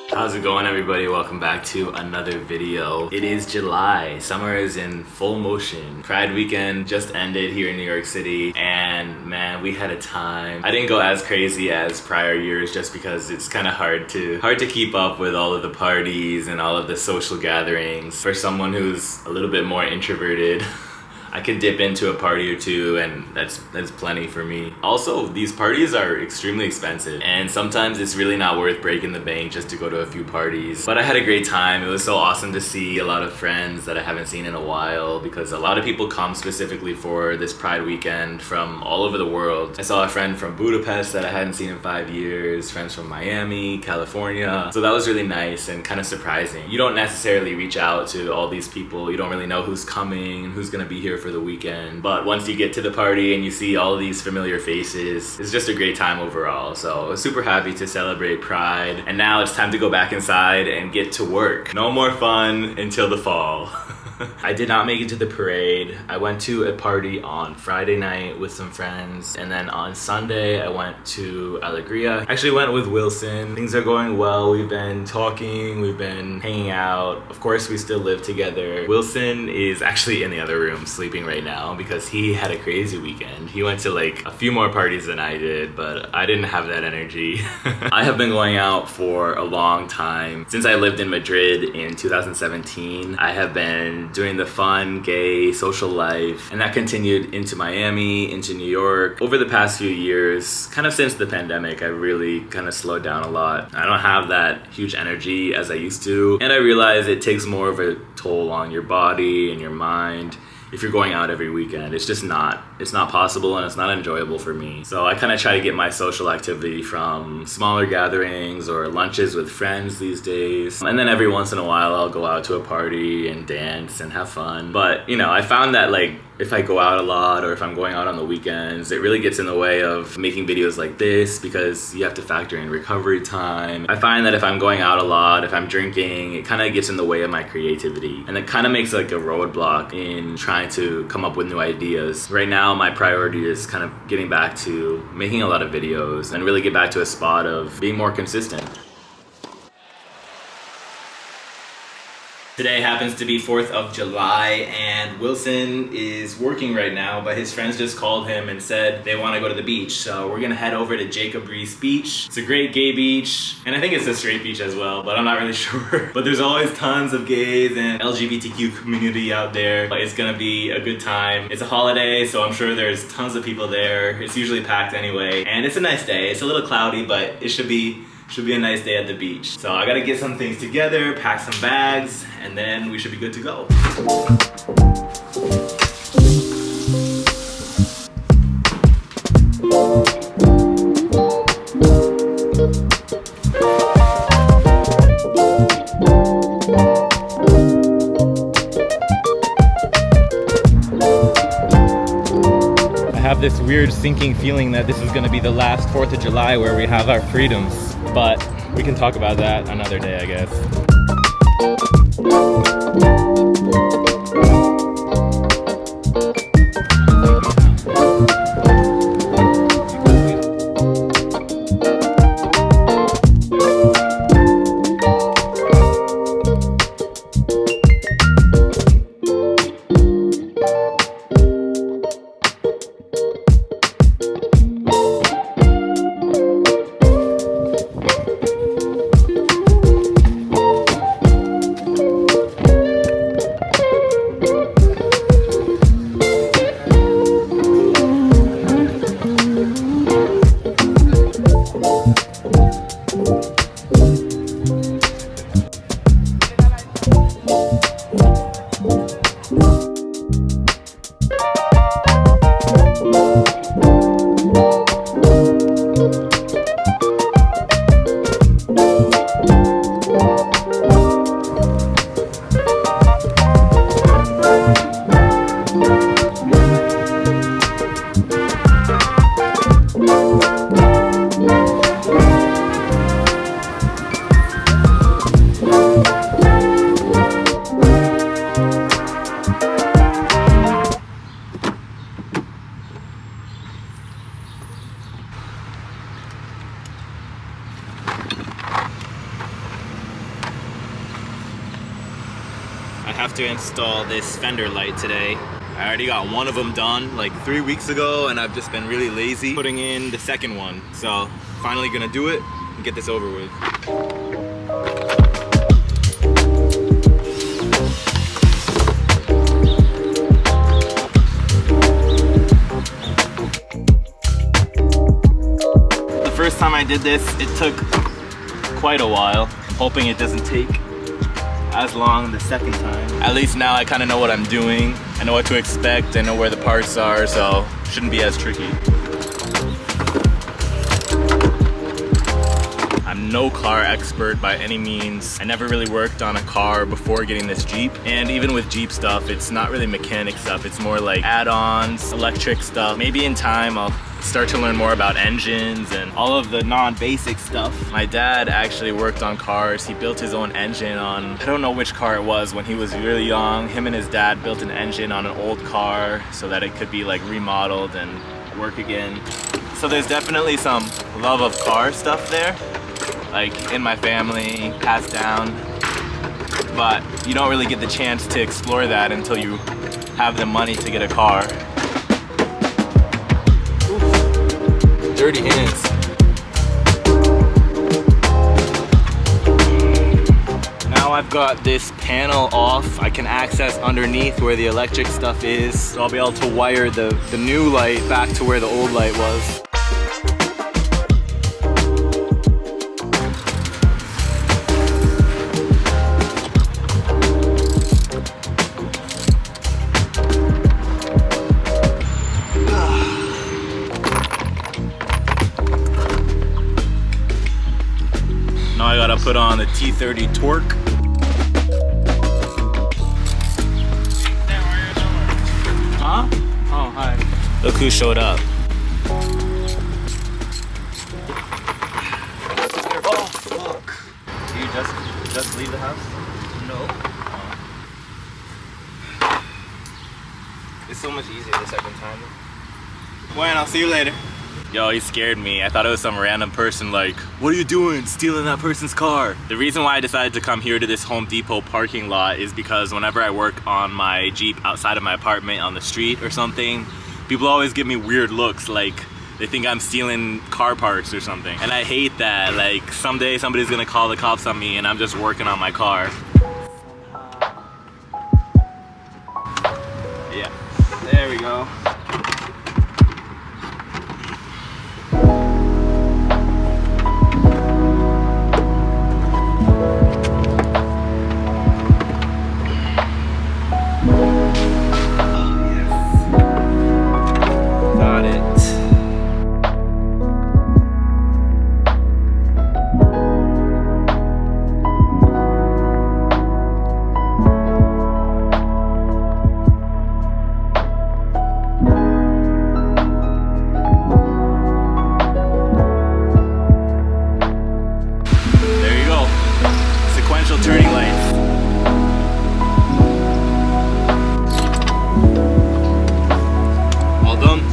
How's it going, everybody? Welcome back to another video. It is July. Summer is in full motion. Pride weekend just ended here in New York City, and man, we had a time. I didn't go as crazy as prior years just because it's kind of hard to keep up with all of the parties and all of the social gatherings. For someone who's a little bit more introverted, I could dip into a party or two, and that's plenty for me. Also, these parties are extremely expensive, and sometimes it's really not worth breaking the bank just to go to a few parties. But I had a great time. It was so awesome to see a lot of friends that I haven't seen in a while, because a lot of people come specifically for this Pride weekend from all over the world. I saw a friend from Budapest that I hadn't seen in 5 years, friends from Miami, California. So that was really nice and kind of surprising. You don't necessarily reach out to all these people. You don't really know who's coming and who's gonna be here for the weekend, but once you get to the party and you see all of these familiar faces, it's just a great time overall. So I was super happy to celebrate Pride, and now it's time to go back inside and get to work. No more fun until the fall. I did not make it to the parade. I went to a party on Friday night with some friends, and then on Sunday I went to Alegria. I actually went with Wilson. Things are going well. We've been talking, we've been hanging out. Of course, we still live together. Wilson is actually in the other room sleeping right now because he had a crazy weekend. He went to like a few more parties than I did, but I didn't have that energy. I have been going out for a long time. Since I lived in Madrid in 2017, I have been doing the fun, gay, social life, and that continued into Miami, into New York. Over the past few years, kind of since the pandemic, I really kind of slowed down a lot. I don't have that huge energy as I used to, and I realize it takes more of a toll on your body and your mind if you're going out every weekend. It's not possible, and it's not enjoyable for me. So I kind of try to get my social activity from smaller gatherings or lunches with friends these days. And then every once in a while I'll go out to a party and dance and have fun. But, you know, I found that like if I go out a lot or if I'm going out on the weekends, it really gets in the way of making videos like this because you have to factor in recovery time. I find that if I'm going out a lot, if I'm drinking, it kind of gets in the way of my creativity. And it kind of makes like a roadblock in trying to come up with new ideas. Right now, my priority is kind of getting back to making a lot of videos and really get back to a spot of being more consistent. Today happens to be 4th of July, and Wilson is working right now, but his friends just called him and said they want to go to the beach. So we're gonna head over to Jacob Riis Beach. It's a great gay beach, and I think it's a straight beach as well, but I'm not really sure. But there's always tons of gays and LGBTQ community out there. But it's gonna be a good time. It's a holiday, so I'm sure there's tons of people there. It's usually packed anyway, and it's a nice day. It's a little cloudy, but it should be a nice day at the beach. So I gotta get some things together, pack some bags, and then we should be good to go. I have this weird sinking feeling that this is gonna be the last 4th of July where we have our freedoms. But we can talk about that another day, I guess. have to install this fender light today. I already got one of them done like 3 weeks ago, and I've just been really lazy putting in the second one. So finally gonna do it and get this over with. The first time I did this, it took quite a while. I'm hoping it doesn't take as long the second time. At least now I kind of know what I'm doing. I know what to expect. I know where the parts are, so it shouldn't be as tricky. I'm no car expert by any means. I never really worked on a car before getting this Jeep. And even with Jeep stuff, it's not really mechanic stuff. It's more like add-ons, electric stuff. Maybe in time I'll start to learn more about engines and all of the non-basic stuff. My dad actually worked on cars. He built his own engine on, I don't know which car it was, when he was really young. Him and his dad built an engine on an old car so that it could be like remodeled and work again. So there's definitely some love of car stuff there, like in my family, passed down. But you don't really get the chance to explore that until you have the money to get a car. Dirty hands. Now I've got this panel off. I can access underneath where the electric stuff is. So I'll be able to wire the new light back to where the old light was. Now I gotta put on the T30 torque. Huh? Oh, hi. Look who showed up. Oh, fuck. Do you just leave the house? No. Oh. It's so much easier the second time. Well, I'll see you later. Yo, he scared me. I thought it was some random person like, what are you doing? Stealing that person's car. The reason why I decided to come here to this Home Depot parking lot is because whenever I work on my Jeep outside of my apartment on the street or something, people always give me weird looks like they think I'm stealing car parts or something. And I hate that. Like someday somebody's gonna call the cops on me and I'm just working on my car. Yeah, there we go. Turning lights. All done.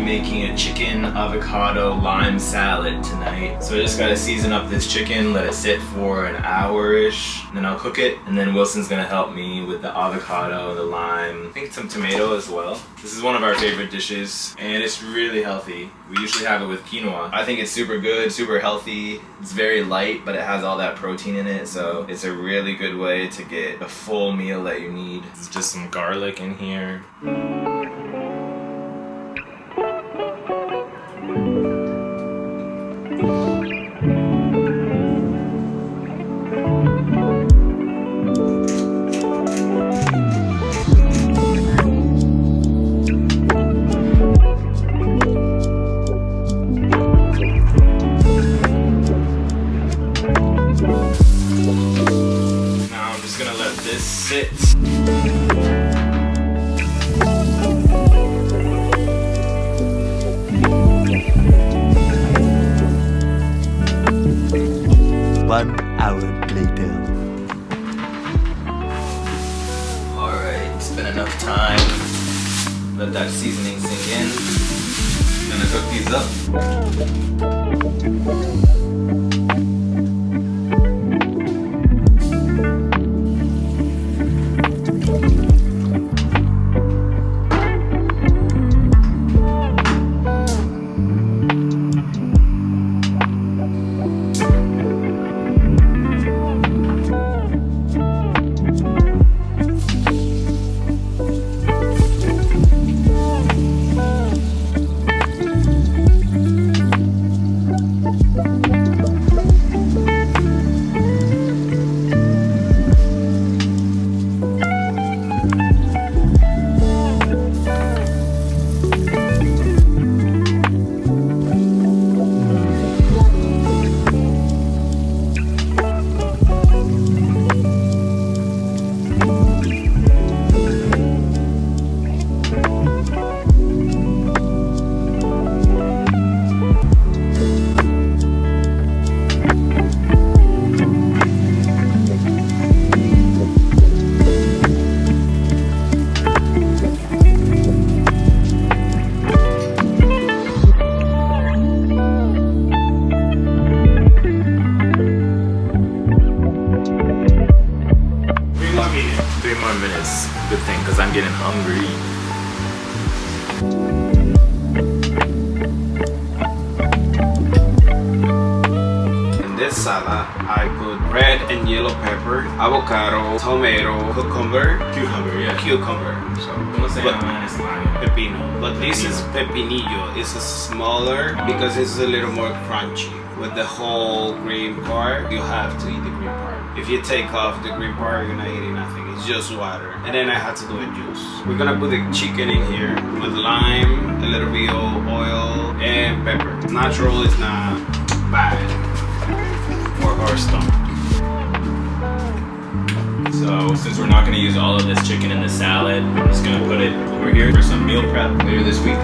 Making a chicken avocado lime salad tonight. So I just gotta season up this chicken, let it sit for an hour-ish, and then I'll cook it. And then Wilson's gonna help me with the avocado, the lime, I think some tomato as well. This is one of our favorite dishes, and it's really healthy. We usually have it with quinoa. I think it's super good, super healthy. It's very light, but it has all that protein in it, so it's a really good way to get the full meal that you need. There's just some garlic in here. Sit. 1 hour later. Alright, it's been enough time. Let that seasoning sink in. Gonna cook these up. Good thing, because I'm getting hungry. In this salad, I put red and yellow pepper, avocado, tomato, cucumber. Cucumber. So, pepino. But this is pepinillo. It's a smaller because it's a little more crunchy. With the whole green part, you have to eat the green part. If you take off the green part, you're not eating nothing. It's just water. And then I had to do a juice. We're gonna put the chicken in here with lime, a little bit of oil, and pepper. Natural is not bad for our stomach. So since we're not gonna use all of this chicken in the salad, I'm just gonna put it over here for some meal prep later this week.